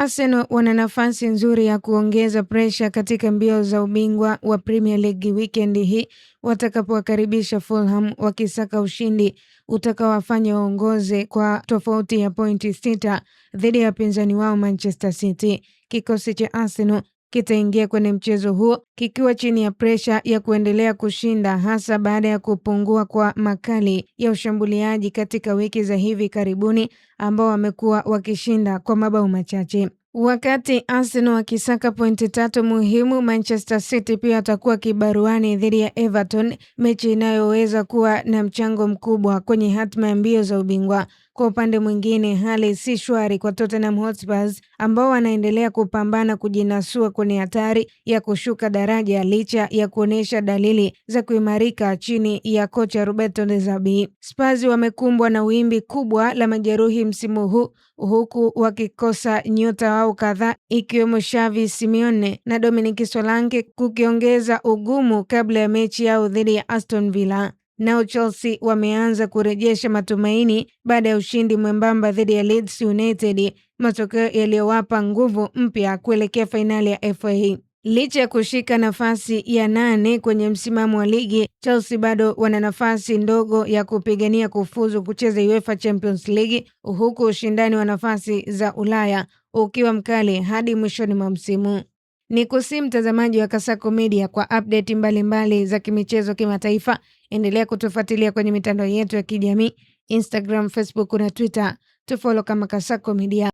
Arsenal wana nafasi nzuri ya kuongeza presha katika mbio za ubingwa wa Premier League weekend hii watakapowakaribisha Fulham, wakisaka ushindi utakaowafanya waongoze kwa tofauti ya pointi 6 dhidi ya wapinzani wao Manchester City. Kikosi cha Arsenal kitaingia kwenye mchezo huo kikiwa chini ya presha ya kuendelea kushinda, hasa baada ya kupungua kwa makali ya ushambuliaji katika wiki za hivi karibuni ambao wamekuwa wakishinda kwa mabao machache. Wakati Arsenal wakisaka pointi 3 muhimu, Manchester City pia atakuwa kibaruani dhidi ya Everton, mechi inayoweza kuwa na mchango mkubwa kwenye hatma ya mbio za ubingwa. Kwa upande mwingine, hali si shwari kwa Tottenham Hotspur ambao wanaendelea kupambana kujinasua kwenye hatari ya kushuka daraja licha ya kuonesha dalili za kuimarika chini ya kocha Roberto De Zerbi. Spurs wamekumbwa na wimbi kubwa la majeruhi msimu huu, huku wakikosa nyota wao kadhaa ikiwemo Xavi Simeone na Dominic Solanke, kukiongeza ugumu kabla ya mechi yao dhidi ya Aston Villa. Nao Chelsea wameanza kurejesha matumaini baada ya ushindi mwembamba dhidi ya Leeds United, matokeo yaliyowapa nguvu mpya kuelekea fainali ya FA. Licha ya kushika nafasi ya 8 kwenye msimamo wa ligi, Chelsea bado wana nafasi ndogo ya kupigania kufuzu kucheza UEFA Champions League, huku ushindani wa nafasi za Ulaya ukiwa mkali hadi mwishoni mwa msimu. Ni kusi mtazamaji wa Kasako Media kwa update mbalimbali za kimichezo kimataifa. Endelea kutufuatilia kwenye mitandao yetu ya kijamii, Instagram, Facebook na Twitter. Tufollow kama Kasako Media.